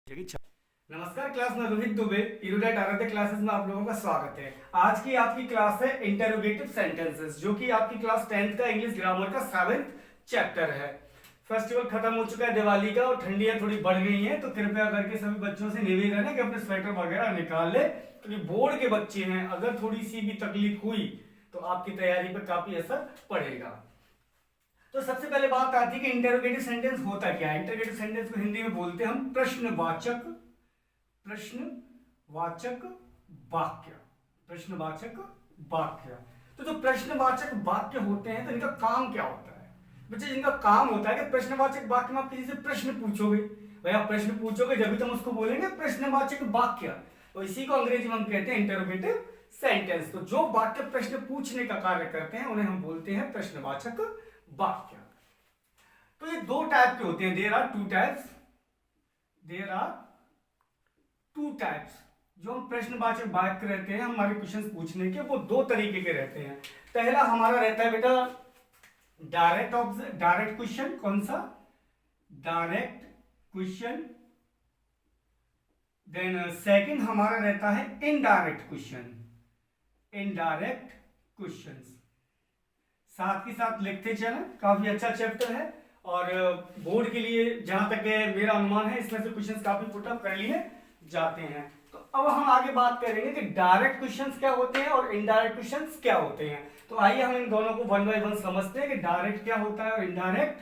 नमस्कार क्लास में रोहित दुबे इरोडेट आराध्य क्लासेस में आप लोगों का स्वागत है। आज की आपकी क्लास है इंटरोगेटिव सेंटेंसेस, जो कि आपकी क्लास 10th का इंग्लिश ग्रामर का 7th चैप्टर है। फेस्टिवल खत्म हो चुका है दिवाली का और ठंडियां थोड़ी बढ़ गई हैं, तो कृपया करके सभी बच्चों से निवेदन है कि अपने स्वेटर वगैरह निकाल ले, क्योंकि बोर्ड के बच्चे हैं। अगर थोड़ी सी भी तकलीफ हुई तो आपकी तैयारी पर काफी असर पड़ेगा। तो सबसे पहले बात आती है कि इंटरोगेटिव सेंटेंस होता क्या है। इंटरोगेटिव सेंटेंस को हिंदी में बोलते हैं हम प्रश्नवाचक वाक्य। प्रश्नवाचक वाक्य। तो जो प्रश्नवाचक वाक्य होते हैं तो इनका काम क्या होता है बच्चे? इनका काम होता है कि प्रश्नवाचक वाक्य में आप किसी से प्रश्न पूछोगे, भाई आप प्रश्न पूछोगे जब भी तुम उसको बोलेंगे प्रश्नवाचक वाक्य। तो इसी को अंग्रेजी में हम कहते हैं इंटरोगेटिव सेंटेंस। तो जो वाक्य प्रश्न पूछने का कार्य करते हैं उन्हें हम बोलते हैं प्रश्नवाचक वाक्य। तो ये दो टाइप के होते हैं। There are two types. जो हम प्रश्नवाचक वाक्य रहते हैं हमारे क्वेश्चन पूछने के, वो दो तरीके के रहते हैं। पहला हमारा रहता है बेटा डायरेक्ट क्वेश्चन। कौन सा? Direct question. देन सेकंड हमारा रहता है इनडायरेक्ट क्वेश्चन। इनडायरेक्ट क्वेश्चंस साथ ही साथ लिखते चलें, काफी अच्छा चैप्टर है और बोर्ड के लिए जहां तक है मेरा अनुमान है इसमें से क्वेश्चंस काफी पुटअप कर लिए जाते हैं। तो अब हम आगे बात करेंगे कि डायरेक्ट क्वेश्चंस क्या होते हैं और इनडायरेक्ट क्वेश्चंस क्या होते हैं। तो आइए हम इन दोनों को वन बाय वन समझते हैं कि डायरेक्ट क्या होता है और इनडायरेक्ट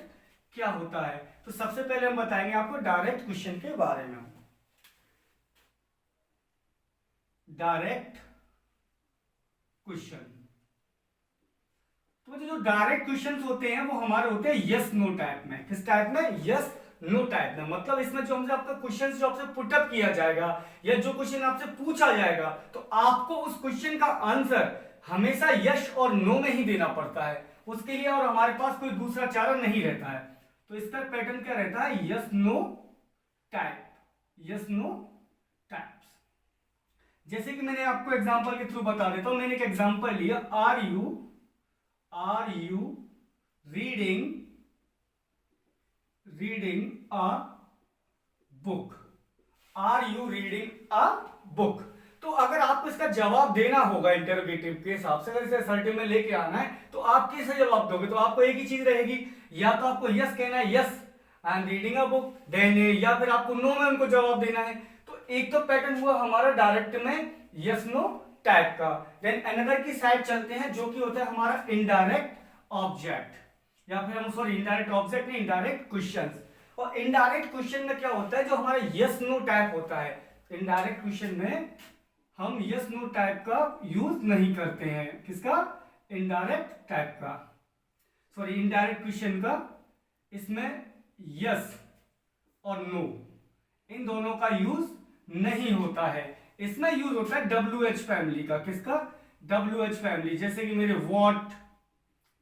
क्या होता है। तो सबसे पहले हम बताएंगे आपको डायरेक्ट क्वेश्चन के बारे में। डायरेक्ट क्वेश्चन, तो जो डायरेक्ट क्वेश्चंस होते हैं वो हमारे होते हैं यस नो टाइप में। किस टाइप में? यस नो टाइप में। मतलब इसमें जो हमसे आपका क्वेश्चन जो आपसे पुटअप किया जाएगा या जो क्वेश्चन आपसे पूछा जाएगा तो आपको उस क्वेश्चन का आंसर हमेशा यस और नो में ही देना पड़ता है। उसके लिए और हमारे पास कोई दूसरा चारा नहीं रहता है। तो इसका पैटर्न क्या रहता है? Yes no type. Yes no types. जैसे कि मैंने आपको एग्जांपल के थ्रू बता देता हूं। मैंने एक एग्जांपल लिया, are you reading a book. Are you reading a book. तो अगर आपको इसका जवाब देना होगा इंटरोगेटिव के हिसाब से, अगर इसे असर्टिव में लेके आना है तो आप कैसे जवाब दोगे? तो आपको एक ही चीज रहेगी, या तो आपको यस कहना है, yes I am reading a book, then, या फिर आपको नो में उनको जवाब देना है। तो एक तो पैटर्न हुआ हमारा डायरेक्ट में यस नो टाइप का। देन अनदर की साइड चलते हैं जो कि होता है हमारा इनडायरेक्ट ऑब्जेक्ट, या फिर हम सॉरी इनडायरेक्ट ऑब्जेक्ट नहीं, इनडायरेक्ट क्वेश्चंस। और इनडायरेक्ट क्वेश्चन में क्या होता है? जो हमारा यस नो टाइप होता है, इनडायरेक्ट क्वेश्चन में हम यस नो टाइप का यूज नहीं करते हैं। किसका? इनडायरेक्ट टाइप का, सॉरी इनडायरेक्ट क्वेश्चन का। इसमें यस और नो इन दोनों का यूज नहीं होता है। इसमें यूज होता है WH फैमिली का। किसका? WH family. जैसे कि मेरे व्हाट,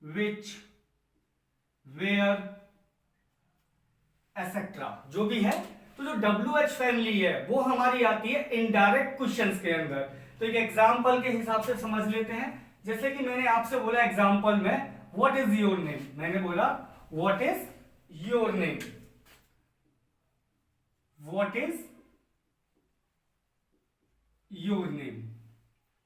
विच, वेयर, एसेट्रा जो भी है। तो जो WH फैमिली है वो हमारी आती है इनडायरेक्ट क्वेश्चंस के अंदर। तो एक एग्जांपल के हिसाब से समझ लेते हैं। जैसे कि मैंने आपसे बोला एग्जांपल में, व्हाट इज योर नेम। मैंने बोला what is your name. What is your name.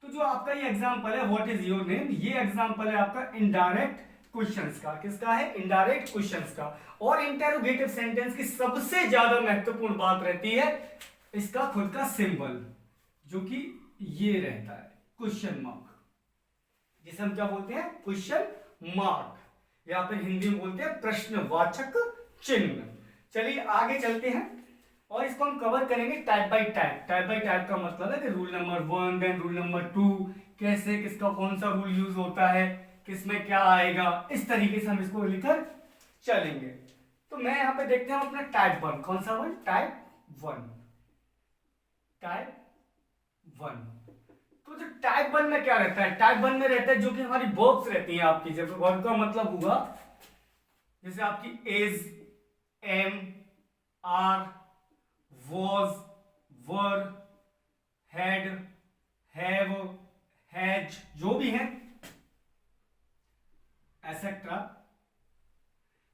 तो जो आपका ये एग्जांपल है व्हाट इज योर नेम, ये एग्जांपल है आपका इनडायरेक्ट क्वेश्चंस का। किसका है? इनडायरेक्ट क्वेश्चंस का। और इंटरोगेटिव सेंटेंस की सबसे ज्यादा महत्वपूर्ण बात रहती है इसका खुद का सिंबल, जो कि ये रहता है क्वेश्चन मार्क, जिसे हम क्या बोलते हैं? क्वेश्चन मार्क, या फिर हिंदी में बोलते हैं प्रश्नवाचक चिन्ह। चलिए आगे चलते हैं और इसको हम कवर करेंगे type by type. Type by type का मतलब है कि rule number 1, then rule number 2, कैसे किसका कौन सा रूल यूज होता है, किसमें क्या आएगा, इस तरीके से हम इसको लेकर चलेंगे। तो मैं यहां पे देखते हैं अपना टाइप 1। कौन सा वन? टाइप 1। टाइप 1। तो जो टाइप 1 में क्या रहता है? टाइप 1 में रहता है जो कि हमारी वर्ब्स रहती हैं आपकी। जब वर्ब का मतलब हुआ जैसे आपकी is, am, are, was, were, had, have, has, जो भी है एसेट्रा।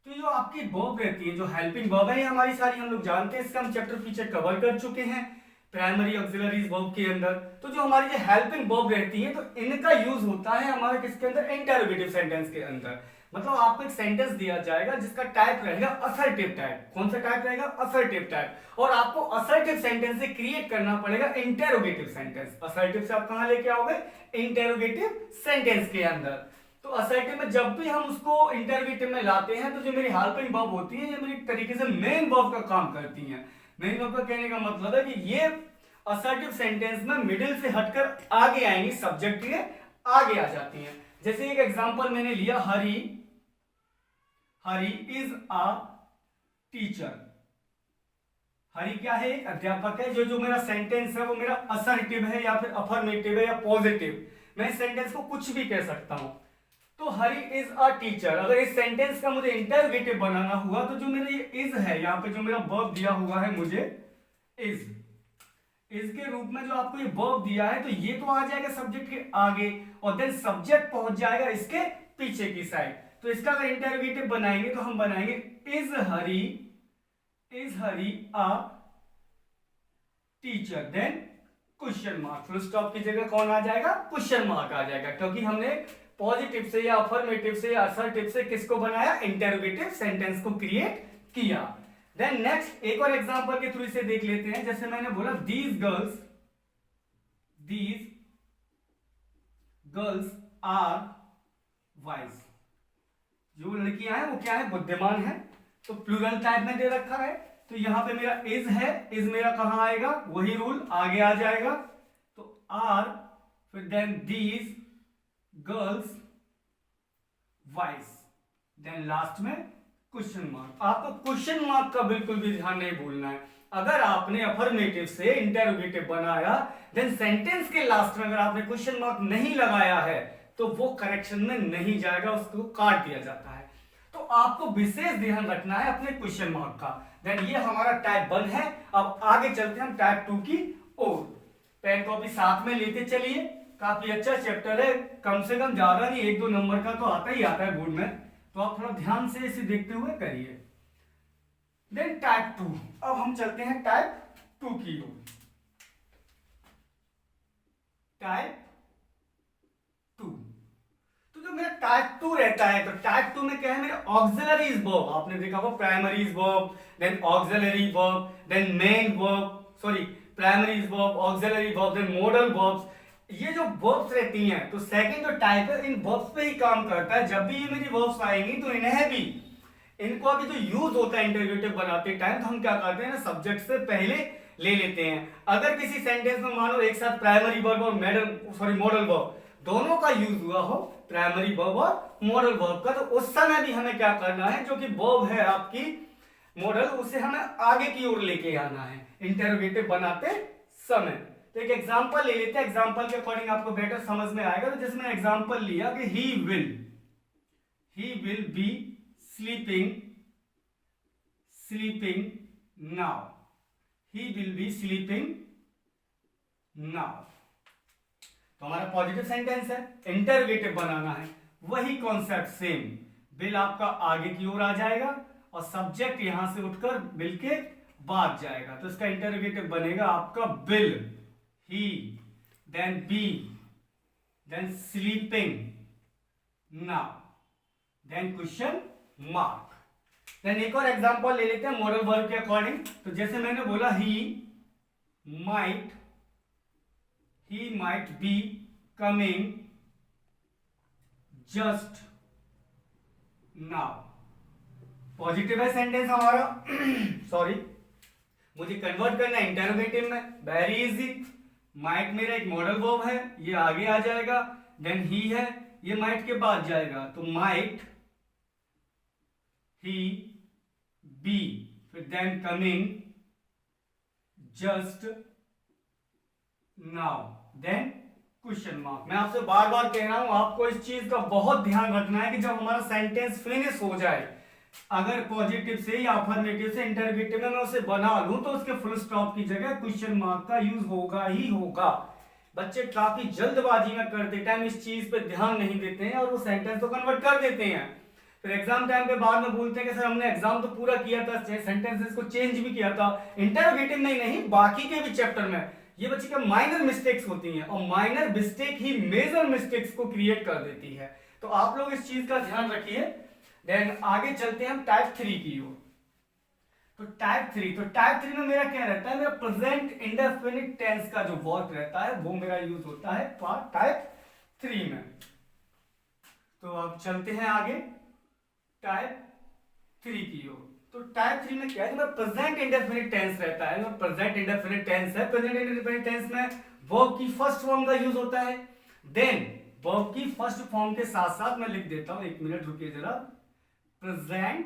तो जो आपकी वर्ब रहती है जो हेल्पिंग वर्ब है ये हमारी सारी हम लोग जानते हैं, इसका हम चैप्टर पीछे कवर कर चुके हैं प्राइमरी ऑक्सिलरीज वर्ब के अंदर। तो जो हमारी जो हेल्पिंग वर्ब रहती है तो इनका यूज होता है हमारे किसके अंदर, इंटरोगेटिव सेंटेंस के अंदर। मतलब आपको एक सेंटेंस दिया जाएगा जिसका टाइप रहेगा असर्टिव टाइप। कौन सा टाइप रहेगा, असर्टिव टाइप। और आपको असर्टिव सेंटेंस से क्रिएट करना पड़ेगा इंटरोगेटिव सेंटेंस। असर्टिव से आप कहां लेके आओगे, इंटरोगेटिव सेंटेंस के अंदर। तो असर्टिव में जब भी हम उसको इंटरोगेटिव में लाते हैं तो जो मेरी हेल्पिंग वर्ब होती है ये मेरी तरीके से मेन वर्ब का काम करती है। मेन वर्ब का कहने का मतलब है कि ये असर्टिव सेंटेंस में मिडिल से हटकर आगे आएंगी, सब्जेक्ट के आगे आ जाती हैं। जैसे एक एग्जांपल मैंने लिया, हरी इज अ टीचर। हरी क्या है, एक अध्यापक है। जो मेरा सेंटेंस है वो मेरा असर्टिव है या फिर अफर्मेटिव है या पॉजिटिव, मैं इस सेंटेंस को कुछ भी कह सकता हूं। तो हरी इज अ टीचर, अगर इस सेंटेंस का मुझे इंटरोगेटिव बनाना हुआ तो जो मेरा ये इज है, यहाँ पे जो मेरा वर्ब दिया हुआ है मुझे इज के रूप में जो आपको ये वर्ब दिया है, तो ये तो आ जाएगा सब्जेक्ट के आगे और देन सब्जेक्ट पहुंच जाएगा इसके पीछे की साइड। तो इसका अगर इंटरोगेटिव बनाएंगे तो हम बनाएंगे is Hari a teacher, then question mark. Full stop की जगह कौन आ जाएगा, क्वेश्चन मार्क आ जाएगा, क्योंकि हमने पॉजिटिव से या अफर्मेटिव से या असर्टिव से किसको बनाया, इंटरोगेटिव सेंटेंस को क्रिएट किया। देन नेक्स्ट एक और एग्जांपल के थ्रू इसे देख लेते हैं। जैसे मैंने बोला दीज गर्ल्स आर वाइज। जो लड़कियां हैं वो क्या है, बुद्धिमान है। तो प्लूरल टाइप में दे रखा है, तो यहां पे मेरा इज है, इज मेरा कहां आएगा, वही रूल आगे आ जाएगा। तो आर, फिर then these girls wise, then last में क्वेश्चन मार्क। आपको क्वेश्चन मार्क का बिल्कुल भी ध्यान नहीं भूलना है। अगर आपने अफर्मेटिव से इंटरोगेटिव बनाया, देन सेंटेंस के लास्ट में अगर आपने क्वेश्चन मार्क नहीं लगाया है तो वो करेक्शन में नहीं जाएगा, उसको काट दिया जाता है। तो आपको विशेष ध्यान रखना है अपने क्वेश्चन मार्क का। देन ये हमारा टाइप 1 है। अब आगे चलते हैं हम टाइप 2 की ओर। पेन कॉपी साथ में लेते चलिए, काफी अच्छा चैप्टर है, कम से कम ज्यादा नहीं 1-2 नंबर का तो आता ही आता है बोर्ड में, तो आप थोड़ा ध्यान से इसे देखते हुए करिए। देन टाइप 2, अब हम चलते हैं टाइप 2 की ओर। टाइप 2, तो जो मेरा टाइप 2 रहता है, तो टाइप 2 में क्या है, मेरा ऑक्सिलरीज वर्ब। आपने देखा होगा primaries verb, then auxiliary verb, then main verb, sorry primaries verb, auxiliary verb, then modal verbs. ये जो वर्ब्स रहती हैं, तो सेकंड जो टाइप है इन वर्ब्स पे ही काम करता है। जब भी ये मेरी वर्ब्स आएंगी तो इन्हें भी, इनको अभी जो यूज होता है इंटरोगेटिव बनाते टाइम, तो हम क्या करते हैं ना, सब्जेक्ट से पहले ले लेते हैं। अगर किसी सेंटेंस में मानो एक साथ प्राइमरी वर्ब और मॉडल वर्ब दोनों का यूज हुआ हो, प्राइमरी वर्ब और मॉडल वर्ब का, तो उस समय भी हमें क्या करना है, जो कि वर्ब है आपकी मॉडल, उसे हमें आगे की ओर लेके आना है इंटरोगेटिव बनाते समय। तो एक एग्जांपल ले लेते हैं, एग्जांपल के अकॉर्डिंग आपको बेटर समझ में आएगा। तो जैसे मैंने एग्जांपल लिया कि he will be sleeping now, he will be sleeping now. तो हमारा पॉजिटिव सेंटेंस है, इंटरोगेटिव बनाना है, वही कॉन्सेप्ट सेम। विल आपका आगे की ओर आ जाएगा और सब्जेक्ट यहां से उठकर विल के बाद जाएगा, तो इसका इंटरोगेटिव बनेगा आपका will, he, then be, then sleeping now, then question mark। then एक और एग्जांपल ले लेते हैं मॉडल वर्ब के अकॉर्डिंग। तो जैसे मैंने बोला he might be coming just now। Positive है सेंटेंस हमारा सॉरी, मुझे कन्वर्ट करना है इंटरोगेटिव में, वेरी इजी। माइट मेरा एक मॉडल वर्ब है, ये आगे आ जाएगा, देन ही है, ये माइट के बाद जाएगा, तो माइट ही बी, फिर then coming just now, then question mark. मैं आपसे बार बार कह रहा हूं, आपको इस चीज का बहुत ध्यान रखना है कि जब हमारा सेंटेंस फिनिश हो जाए, अगर पॉजिटिव से या अफर्मेटिव से इंटरोगेटिव में मैं उसे बना लूं, तो उसके फुल स्टॉप की जगह क्वेश्चन मार्क का यूज होगा ही होगा। बच्चे काफी जल्दबाजी में करते टाइम इस चीज पे ध्यान नहीं देते हैं और वो सेंटेंस तो कन्वर्ट कर देते हैं। फिर एग्जाम टाइम पे बाद में बोलते हैं कि सर हमने एग्जाम तो पूरा किया था, सेंटेंसेस को चेंज भी किया था। इंटरोगेटिव में नहीं, बाकी के भी चैप्टर में ये बच्चे का माइनर मिस्टेक्स होती हैं, और माइनर मिस्टेक ही मेजर मिस्टेक्स को क्रिएट कर देती है। तो आप लोग इस चीज का ध्यान रखिए। देन आगे चलते हैं हम टाइप 3 की ओर। तो टाइप 3 में मेरा क्या रहता है, मेरा प्रेजेंट इंडेफिनिट टेंस का जो वर्ब रहता है वो मेरा यूज होता है टाइप 3 में। तो अब चलते हैं आगे टाइप 3 की ओर। तो टाइप 3 में क्या है, मेरा प्रेजेंट इंडेफिनिट टेंस रहता है। प्रेजेंट इंडेफिनिट टेंस है, प्रेजेंट इंडेफिनिट टेंस में वर्ब की फर्स्ट फॉर्म का यूज होता है। देन वर्ब की फर्स्ट फॉर्म के साथ साथ मैं लिख देता हूं, एक मिनट रुकिए जरा, प्रेजेंट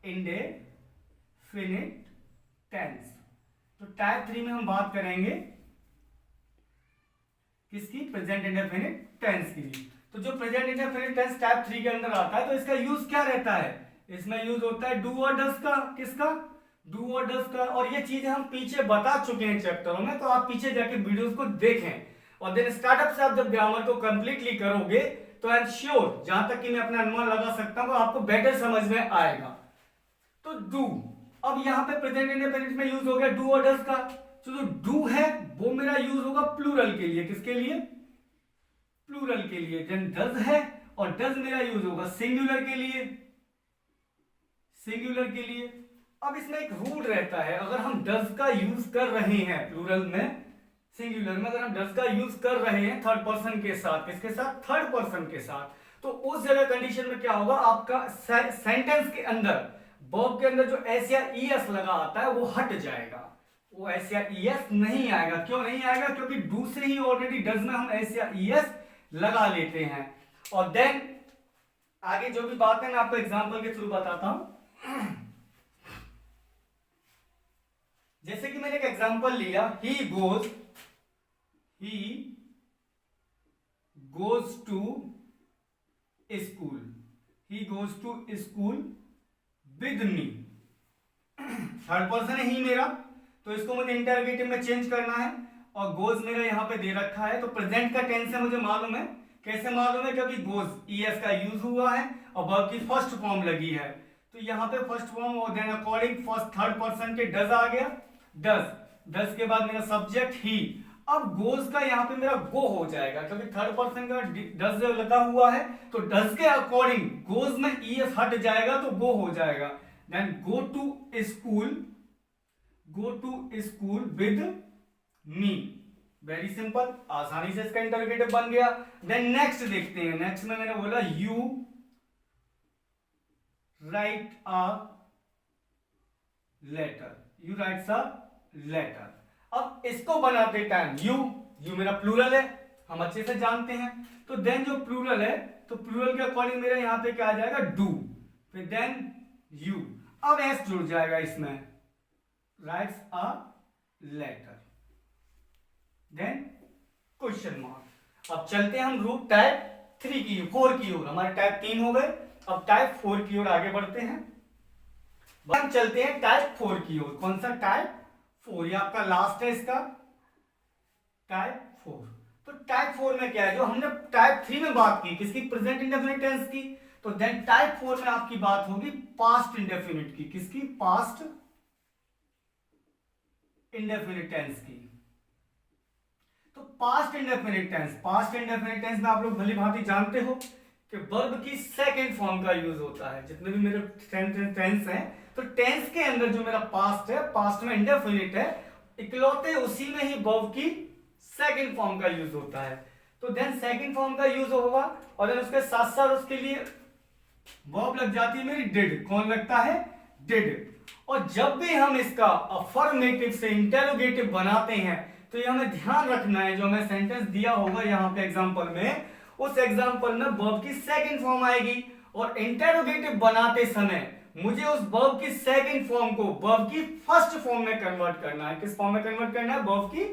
इंडेफिनिट टेंस। तो टाइप 3 में हम बात करेंगे किसकी, प्रेजेंट इंडेफिनिट टेंस की। तो जो प्रेजेंट इंडेफिनिट टेंस टाइप 3 के अंदर आता है, तो इसका यूज क्या रहता है, इसमें यूज होता है डू और डज का। किसका, डू और डज का। और ये चीजें हम पीछे बता चुके हैं चैप्टरों में, तो आप पीछे जाके वीडियोस को देखें। और देन स्टार्टअप से आप जब ग्रामर को कंप्लीटली करोगे तो आई एम श्योर, जहां तक कि मैं अपना अनुमान लगा सकता हूं, आपको बेटर समझ में आएगा। तो डू, अब यहां पे प्रेजेंट इंडेफिनिट में यूज हो गया डू और डज का। तो जो डू है वो मेरा यूज होगा प्लूरल के लिए। किसके लिए, प्लूरल के लिए। देन डज है, और डज मेरा यूज होगा सिंगुलर के लिए, सिंगुलर के लिए। अब इसमें एक रूल रहता है, अगर हम डज का यूज कर रहे हैं प्लूरल में, सिंगुलर में अगर हम डज का यूज कर रहे हैं थर्ड पर्सन के साथ, किसके साथ, थर्ड पर्सन के साथ, तो उस जगह कंडीशन में क्या होगा, आपका सेंटेंस के अंदर वर्ब के अंदर जो एस या ईएस लगा आता है वो हट जाएगा। वो एस या ईएस नहीं आएगा। क्यों नहीं आएगा, क्योंकि डू से ही ऑलरेडी डज में हम एस या ईएस लगा लेते हैं। और देन आगे जो भी बात है मैं आपको एग्जांपल के थ्रू बताता हूं। जैसे कि मैंने एक एग्जांपल लिया, he goes to school, he goes to school with me. Third person है ही मेरा, तो इसको मुझे इंटरोगेटिव में चेंज करना है, और गोज मेरा यहां पे दे रखा है। तो प्रेजेंट का टेंस है, मुझे मालूम है। कैसे मालूम है, क्योंकि गोज ईएस का यूज हुआ है और वर्ब की फर्स्ट फॉर्म लगी है। तो यहां पे फर्स्ट फॉर्म और then according first third person के डज आ गया, डज के बाद मेरा सब्जेक्ट ही। अब गोज का यहाँ पे मेरा गो हो जाएगा, क्योंकि थर्ड पर्सन का डज लगा हुआ है, तो डज के अकॉर्डिंग गोज में ईएस हट जाएगा तो गो हो जाएगा। Then go to school with me. Very simple, आसानी से इसका इंटरोगेटिव बन गया। देन नेक्स्ट देखते हैं। नेक्स्ट में मैंने बोला you write a letter, you writes a letter. अब इसको बनाते टाइम यू मेरा प्लूरल है, हम अच्छे से जानते हैं। तो देन जो प्लूरल है, तो प्लूरल के अकॉर्डिंग मेरा यहां पे क्या आ जाएगा, डू, फिर देन यू। अब एस जुड़ जाएगा इसमें, writes a letter, then question mark. अब चलते हैं हम रूट टाइप 3 की 4 की ओर। हमारे टाइप 3 हो गए, अब टाइप 4 की ओर आगे बढ़ते हैं। हम चलते हैं टाइप 4 की ओर। कौन सा, टाइप 4, ये आपका लास्ट है इसका, टाइप 4। तो टाइप 4 में क्या है, जो हमने टाइप 3 में बात की किसकी, प्रेजेंट इंडेफिनिट टेंस की, तो देन टाइप 4 में आपकी बात होगी पास्ट इंडेफिनिट की। किसकी, पास्ट इंडेफिनिट टेंस की। तो पास्ट इंडेफिनिट टेंस में आप लोग भली भांति जानते हो कि वर्ब की सेकंड फॉर्म का यूज होता है। जितने भी मेरे टेंस हैं, तो टेंस के अंदर जो मेरा पास्ट है, पास्ट में इंडेफिनिट है, इकलौते उसी में ही वर्ब की सेकंड फॉर्म का यूज होता है। तो देन सेकंड फॉर्म का यूज होगा, और देन उसके साथ साथ उसके लिए वर्ब लग जाती है मेरी डिड। कौन लगता है, डिड। और जब भी हम इसका अफर्मेटिव से इंटरोगेटिव बनाते हैं, तो ये हमें ध्यान रखना है, जो हमें सेंटेंस दिया होगा यहाँ पे एग्जांपल में, उस एग्जांपल में वर्ब की सेकंड फॉर्म आएगी, और इंटरोगेटिव बनाते समय मुझे उस वर्ब की सेकंड फॉर्म को वर्ब की फर्स्ट फॉर्म में कन्वर्ट करना है। किस फॉर्म में कन्वर्ट करना है, वर्ब की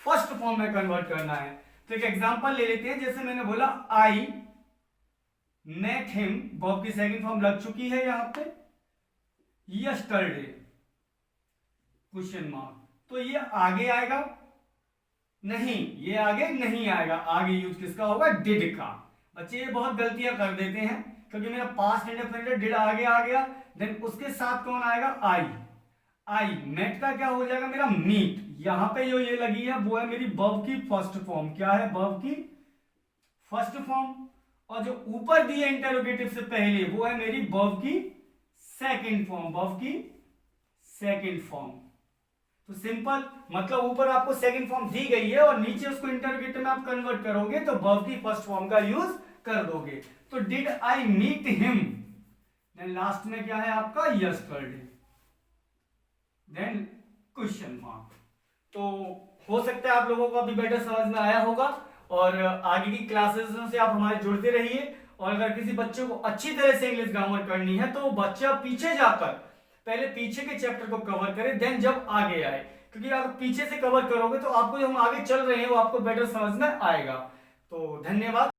फर्स्ट फॉर्म में कन्वर्ट करना है। तो एक एग्जांपल ले लेते हैं। जैसे मैंने बोला आई मेट हिम, वर्ब की सेकंड फॉर्म लग चुकी है यहां पे, यस्टरडे क्वेश्चन मार्क। तो ये आगे आएगा नहीं, ये आगे नहीं आएगा, आगे यूज किसका होगा, डिड का। बच्चे ये बहुत गलतियां कर देते हैं क्योंकि मेरा पास्ट इंडेफिनिट डिड आगे आ गया, देन उसके साथ कौन आएगा, आई मेट का क्या हो जाएगा मेरा, मीट। यहां पे जो ये लगी है वो है मेरी वर्ब की फर्स्ट फॉर्म। क्या है, वर्ब की फर्स्ट फॉर्म। और जो ऊपर दी है इंटेरोगेटिव से पहले वो है मेरी वर्ब की सेकंड फॉर्म, वर्ब की सेकंड फॉर्म। तो सिंपल मतलब ऊपर आपको सेकंड फॉर्म दी गई है और नीचे उसको इंटरोगेटिव में आप कन्वर्ट करोगे तो वर्ब की फर्स्ट फॉर्म का यूज कर दोगे। तो did I meet him, then last में क्या है आपका, यस्टरडे, देन क्वेश्चन मार्क। तो हो सकता है आप लोगों को अभी बेटर समझ में आया होगा और आगे की क्लासेस से आप हमारे जुड़ते रहिए। और अगर किसी बच्चे को अच्छी तरह से इंग्लिश ग्रामर करनी है तो बच्चा पीछे जाकर पहले पीछे के चैप्टर को कवर करे, देन जब आगे आए, क्योंकि अगर पीछे से कवर करोगे तो आपको जो हम आगे चल रहे हैं वो आपको बेटर समझ में आएगा। तो धन्यवाद।